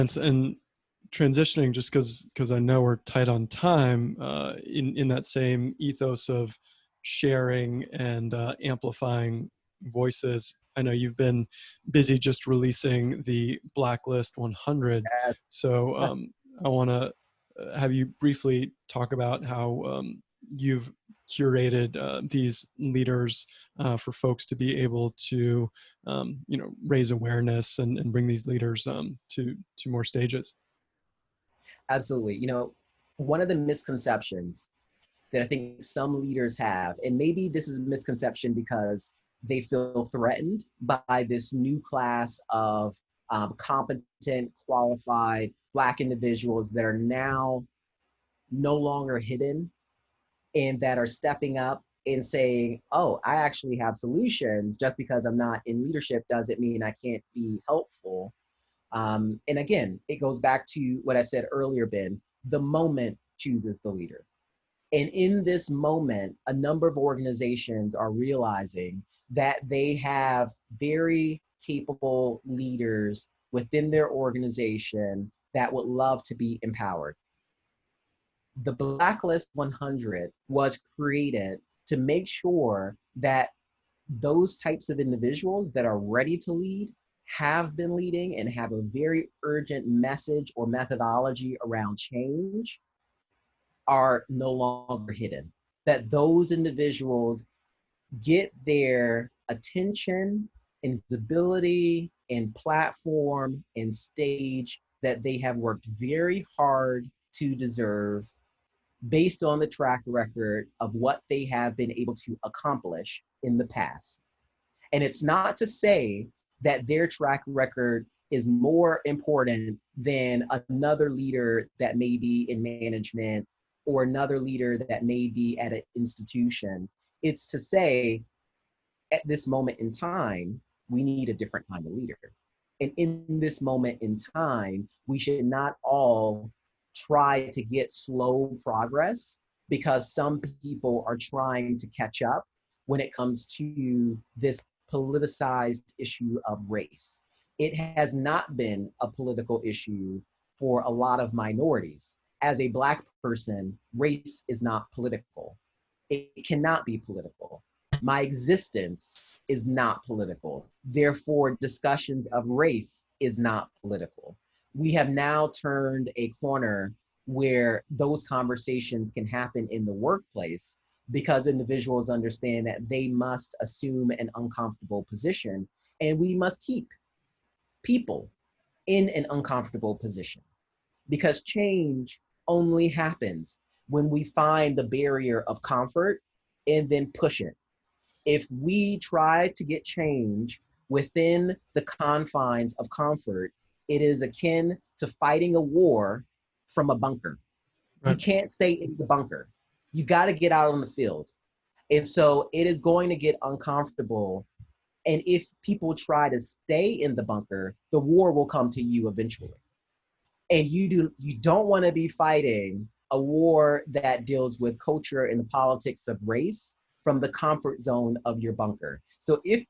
And transitioning, just because I know we're tight on time, in that same ethos of sharing and amplifying voices. I know you've been busy just releasing the Blacklist 100. So I want to have you briefly talk about how you've curated these leaders for folks to be able to, raise awareness and bring these leaders to more stages. Absolutely. One of the misconceptions that I think some leaders have, and maybe this is a misconception because they feel threatened by this new class of competent, qualified Black individuals that are now no longer hidden and that are stepping up and saying, oh, I actually have solutions. Just because I'm not in leadership doesn't mean I can't be helpful. And again, it goes back to what I said earlier, Ben, the moment chooses the leader. And in this moment, a number of organizations are realizing that they have very capable leaders within their organization that would love to be empowered. The Blacklist 100 was created to make sure that those types of individuals that are ready to lead, have been leading, and have a very urgent message or methodology around change are no longer hidden. That those individuals get their attention and visibility and platform and stage that they have worked very hard to deserve based on the track record of what they have been able to accomplish in the past. And it's not to say that their track record is more important than another leader that may be in management or another leader that may be at an institution. It's to say, at this moment in time, we need a different kind of leader. And in this moment in time, we should not all try to get slow progress because some people are trying to catch up when it comes to this politicized issue of race. It has not been a political issue for a lot of minorities. As a Black person, race is not political. It cannot be political. My existence is not political. Therefore, discussions of race is not political. We have now turned a corner where those conversations can happen in the workplace because individuals understand that they must assume an uncomfortable position, and we must keep people in an uncomfortable position because change only happens when we find the barrier of comfort and then push it. If we try to get change within the confines of comfort, it is akin to fighting a war from a bunker. You Right. can't stay in the bunker. You got to get out on the field. And so it is going to get uncomfortable. And if people try to stay in the bunker, the war will come to you eventually. And you don't want to be fighting a war that deals with culture and the politics of race from the comfort zone of your bunker. So if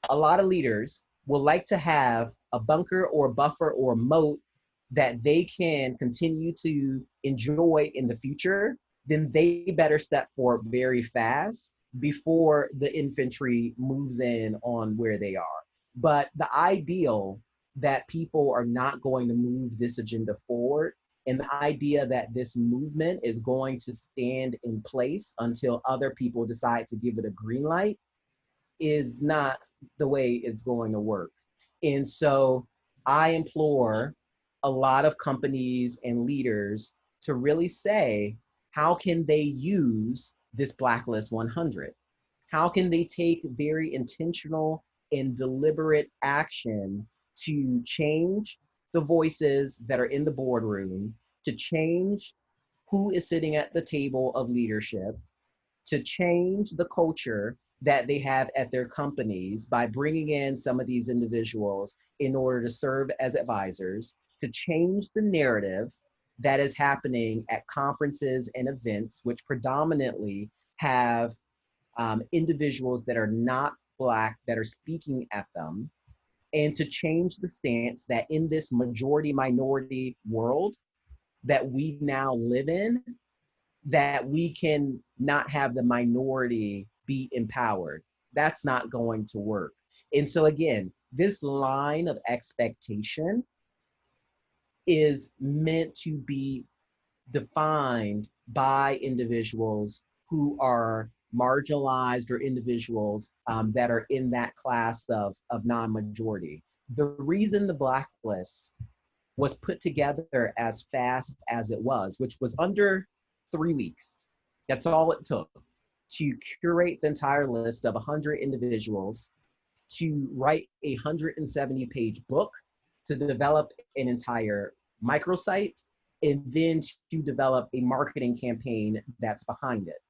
a lot of leaders would like to have a bunker or a buffer or a moat that they can continue to enjoy in the future, then they better step forward very fast before the infantry moves in on where they are. But the ideal that people are not going to move this agenda forward, and the idea that this movement is going to stand in place until other people decide to give it a green light is not the way it's going to work. And so I implore a lot of companies and leaders to really say, how can they use this Blacklist 100? How can they take very intentional and deliberate action to change the voices that are in the boardroom, to change who is sitting at the table of leadership, to change the culture that they have at their companies by bringing in some of these individuals in order to serve as advisors, to change the narrative that is happening at conferences and events, which predominantly have individuals that are not Black that are speaking at them, and to change the stance that in this majority minority world that we now live in, that we can not have the minority be empowered. That's not going to work. And so again, this line of expectation is meant to be defined by individuals who are marginalized or individuals that are in that class of non-majority. The reason the blacklist was put together as fast as it was, which was under 3 weeks. That's all it took to curate the entire list of 100 individuals, to write a 170-page book, to develop an entire microsite, and then to develop a marketing campaign that's behind it.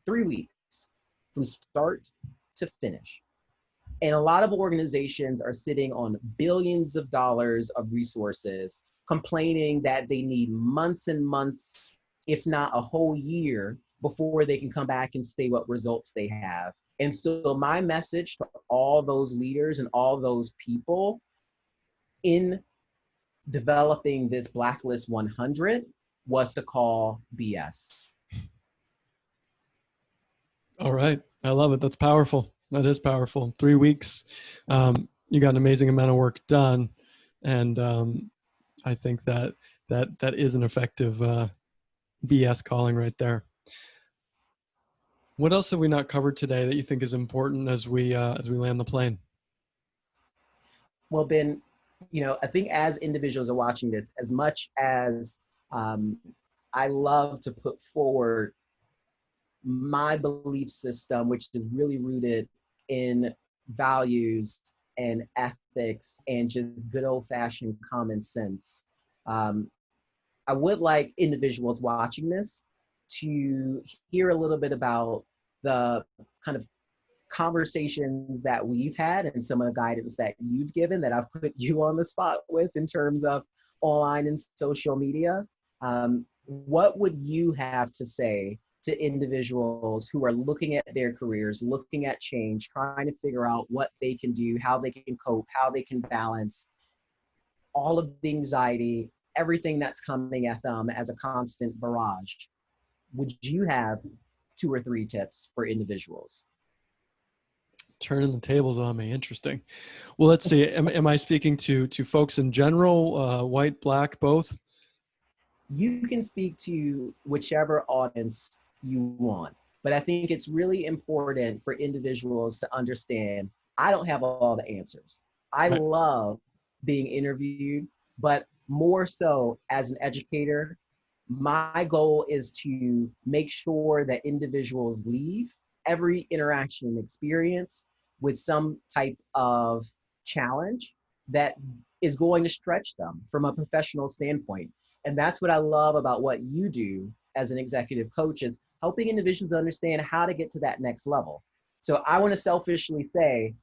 3 weeks from start to finish. And a lot of organizations are sitting on billions of dollars of resources, complaining that they need months and months, if not a whole year, before they can come back and say what results they have. And so my message to all those leaders and all those people in developing this Blacklist 100 was to call BS. All right. I love it. That's powerful. That is powerful. 3 weeks. You got an amazing amount of work done. And I think that is an effective BS calling right there. What else have we not covered today that you think is important as we land the plane? Well, Ben, I think as individuals are watching this, as much as I love to put forward my belief system, which is really rooted in values and ethics and just good old-fashioned common sense. I would like individuals watching this to hear a little bit about the kind of conversations that we've had and some of the guidance that you've given that I've put you on the spot with in terms of online and social media. What would you have to say to individuals who are looking at their careers, looking at change, trying to figure out what they can do, how they can cope, how they can balance all of the anxiety, everything that's coming at them as a constant barrage? Would you have 2 or 3 tips for individuals? Turning the tables on me. Interesting. Well, let's see. Am I speaking to folks in general, white, black, both? You can speak to whichever audience you want, but I think it's really important for individuals to understand I don't have all the answers. I Right. love being interviewed, but more so as an educator, my goal is to make sure that individuals leave every interaction and experience with some type of challenge that is going to stretch them from a professional standpoint. And that's what I love about what you do as an executive coach, is helping individuals understand how to get to that next level. So I want to selfishly say,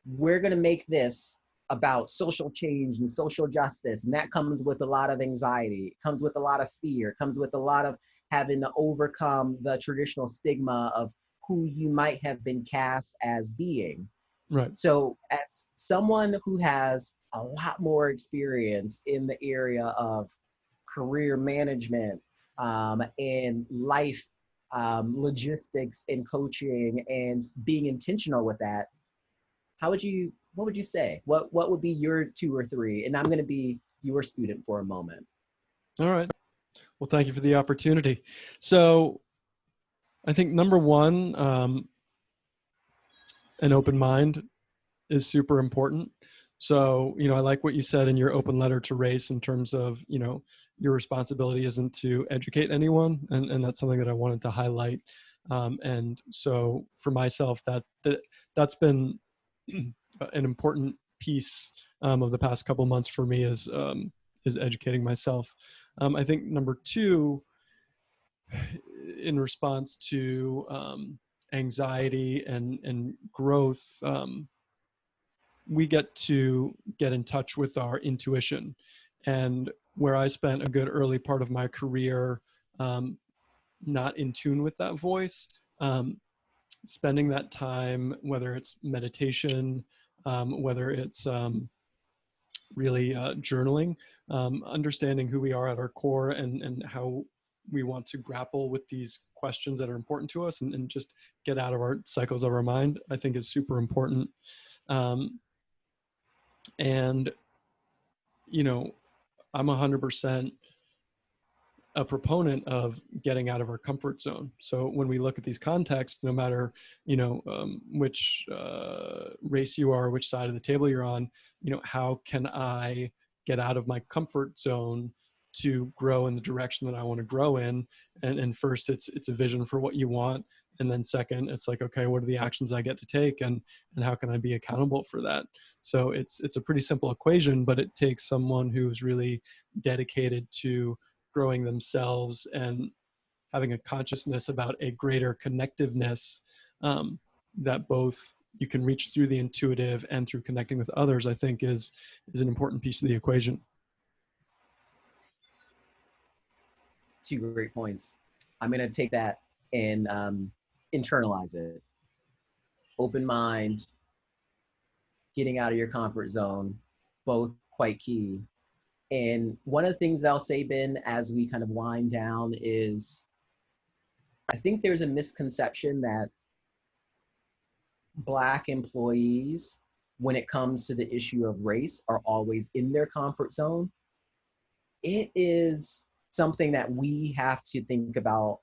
we're going to make this about social change and social justice. And that comes with a lot of anxiety. It comes with a lot of fear. It comes with a lot of having to overcome the traditional stigma of who you might have been cast as being. Right. So as someone who has a lot more experience in the area of career management and life logistics and coaching and being intentional with that, what would you say? What would be your 2 or 3? And I'm going to be your student for a moment. All right. Well, thank you for the opportunity. So I think number one, an open mind is super important. So, I like what you said in your open letter to race in terms of, your responsibility isn't to educate anyone. And that's something that I wanted to highlight. And so for myself, that's been an important piece of the past couple months for me is educating myself. I think number 2, in response to anxiety and growth, we get to get in touch with our intuition. And where I spent a good early part of my career not in tune with that voice, spending that time, whether it's meditation, whether it's really journaling, understanding who we are at our core, and how we want to grapple with these questions that are important to us, and just get out of our cycles of our mind, I think is super important. And, you know, I'm 100% a proponent of getting out of our comfort zone. So when we look at these contexts, no matter, which race you are, which side of the table you're on, how can I get out of my comfort zone to grow in the direction that I want to grow in? And first, it's a vision for what you want. And then second, it's like, okay, what are the actions I get to take, and how can I be accountable for that? So it's a pretty simple equation, but it takes someone who's really dedicated to growing themselves and having a consciousness about a greater connectiveness, that both you can reach through the intuitive and through connecting with others, I think is an important piece of the equation. Two great points. I'm going to take that and internalize it. Open mind, getting out of your comfort zone, both quite key. And one of the things that I'll say, Ben, as we kind of wind down is, I think there's a misconception that Black employees, when it comes to the issue of race, are always in their comfort zone. It is something that we have to think about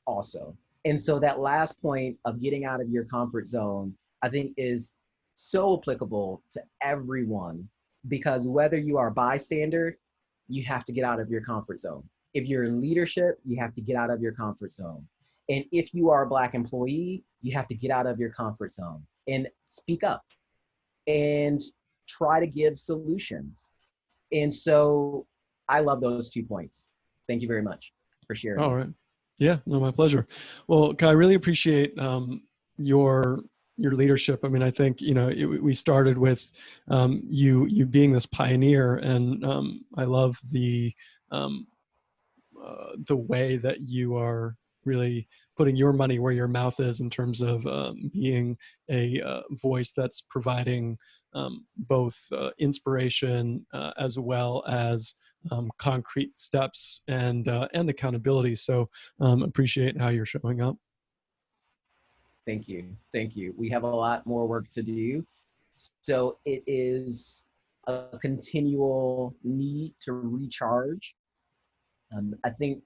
also. And so that last point of getting out of your comfort zone, I think is so applicable to everyone, because whether you are a bystander, you have to get out of your comfort zone. If you're in leadership, you have to get out of your comfort zone. And if you are a Black employee, you have to get out of your comfort zone and speak up and try to give solutions. And so I love those 2 points. Thank you very much for sharing. All right. Yeah, no, my pleasure. Well, I really appreciate your leadership. I mean, I think, we started with you being this pioneer, and I love the way that you are really putting your money where your mouth is, in terms of being a voice that's providing both inspiration as well as concrete steps and accountability. So appreciate how you're showing up. Thank you. Thank you. We have a lot more work to do. So it is a continual need to recharge. I think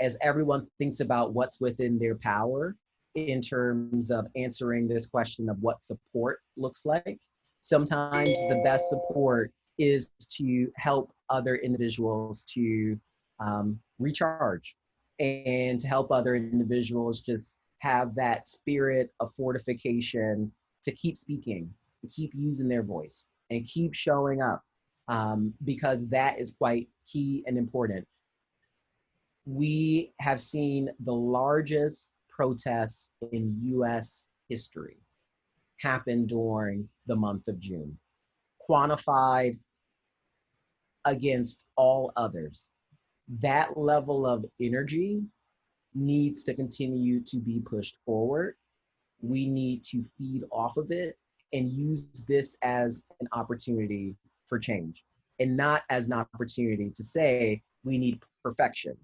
as everyone thinks about what's within their power in terms of answering this question of what support looks like, sometimes the best support is to help other individuals to recharge, and to help other individuals just have that spirit of fortification to keep speaking, to keep using their voice, and keep showing up, because that is quite key and important. We have seen the largest protests in US history happen during the month of June, quantified against all others. That level of energy needs to continue to be pushed forward. We need to feed off of it and use this as an opportunity for change, and not as an opportunity to say we need perfection.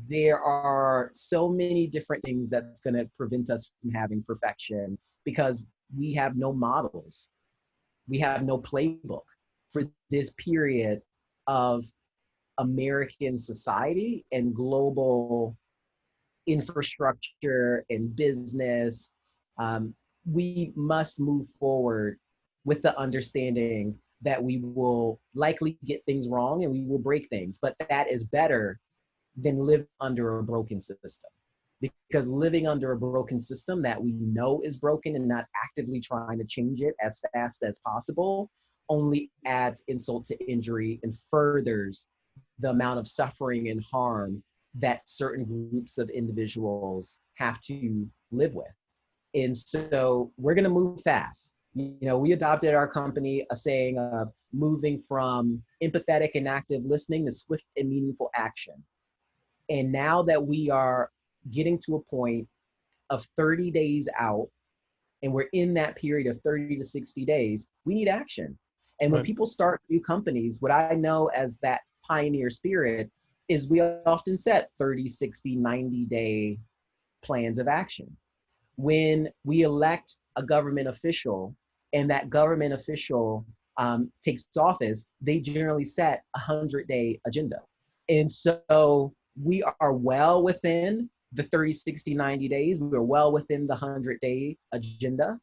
There are so many different things that's going to prevent us from having perfection, because we have no models. We have no playbook for this period of American society and global infrastructure and business. We must move forward with the understanding that we will likely get things wrong and we will break things, but that is better than live under a broken system. Because living under a broken system that we know is broken and not actively trying to change it as fast as possible only adds insult to injury and furthers the amount of suffering and harm that certain groups of individuals have to live with. And so we're going to move fast. We adopted at our company a saying of moving from empathetic and active listening to swift and meaningful action. And now that we are getting to a point of 30 days out and we're in that period of 30 to 60 days, we need action. And when Right. people start new companies, what I know as that pioneer spirit is we often set 30, 60, 90-day plans of action. When we elect a government official and that government official takes office, they generally set a 100-day agenda. And so we are well within the 30, 60, 90 days. We're well within the 100-day agenda.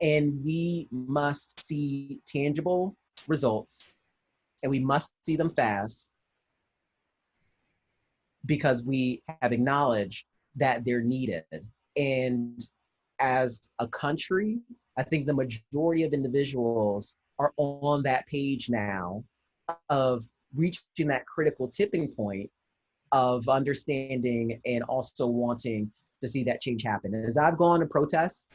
And we must see tangible results, and we must see them fast, because we have acknowledged that they're needed. And as a country, I think the majority of individuals are on that page now of reaching that critical tipping point of understanding and also wanting to see that change happen. And as I've gone to protests,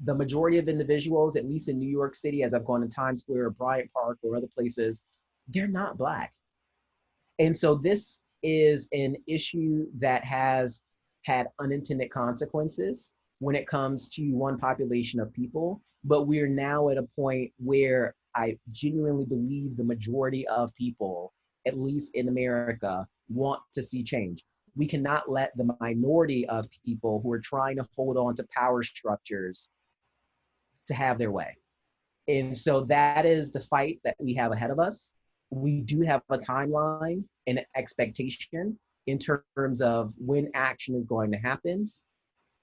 the majority of individuals, at least in New York City, as I've gone to Times Square, Bryant Park, or other places, they're not Black. And so this is an issue that has had unintended consequences when it comes to one population of people. But we're now at a point where I genuinely believe the majority of people, at least in America, want to see change. We cannot let the minority of people who are trying to hold on to power structures to have their way. And so that is the fight that we have ahead of us. We do have a timeline and expectation in terms of when action is going to happen.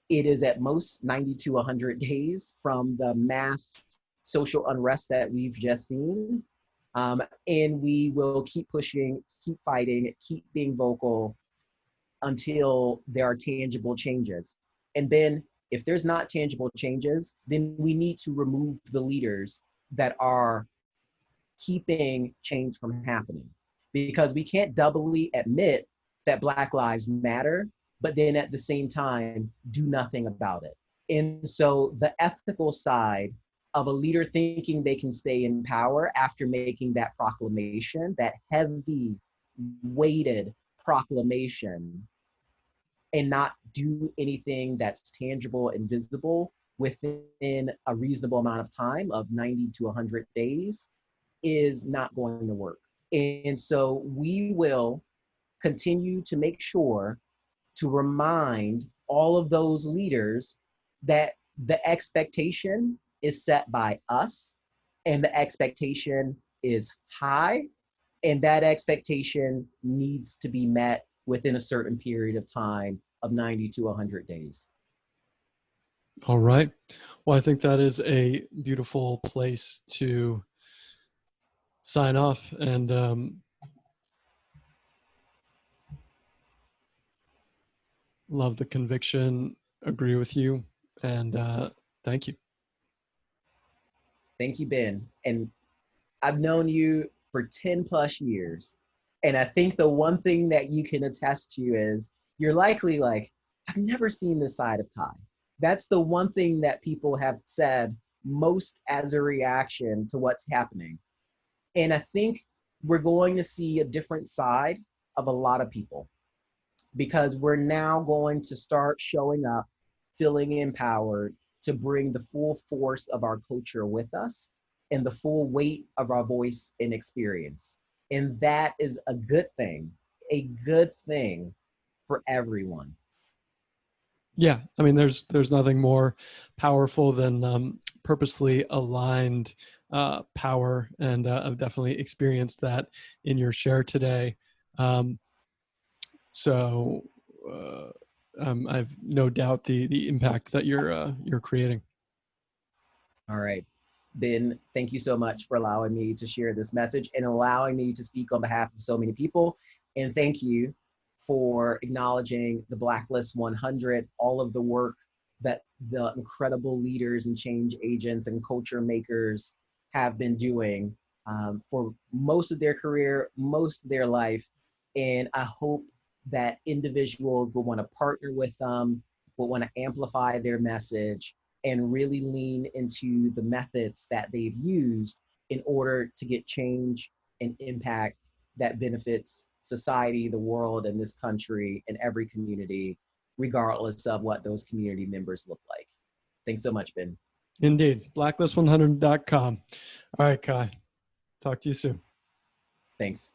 It is at most 90 to 100 days from the mass social unrest that we've just seen. And we will keep pushing, keep fighting, keep being vocal until there are tangible changes. And then if there's not tangible changes, then we need to remove the leaders that are keeping change from happening. Because we can't doubly admit that Black Lives Matter, but then at the same time, do nothing about it. And so the ethical side of a leader thinking they can stay in power after making that proclamation, that heavy weighted proclamation, and not do anything that's tangible and visible within a reasonable amount of time of 90 to 100 days is not going to work. And so we will continue to make sure to remind all of those leaders that the expectation is set by us, and the expectation is high, and that expectation needs to be met within a certain period of time of 90 to 100 days. All right. Well, I think that is a beautiful place to sign off. And love the conviction, agree with you, and thank you. Thank you, Ben. And I've known you for 10 plus years. And I think the one thing that you can attest to is you're likely like, I've never seen this side of Kai. That's the one thing that people have said most as a reaction to what's happening. And I think we're going to see a different side of a lot of people, because we're now going to start showing up, feeling empowered to bring the full force of our culture with us and the full weight of our voice and experience. And that is a good thing for everyone. Yeah, I mean, there's nothing more powerful than purposely aligned power, and I've definitely experienced that in your share today. Um, so I've no doubt the impact that you're creating. All right. Ben, thank you so much for allowing me to share this message and allowing me to speak on behalf of so many people. And thank you for acknowledging the Blacklist 100, all of the work that the incredible leaders and change agents and culture makers have been doing for most of their career, most of their life. And I hope that individuals will want to partner with them, will want to amplify their message, and really lean into the methods that they've used in order to get change and impact that benefits society, the world, and this country, and every community, regardless of what those community members look like. Thanks so much, Ben. Indeed. Blacklist100.com. All right, Kai. Talk to you soon. Thanks.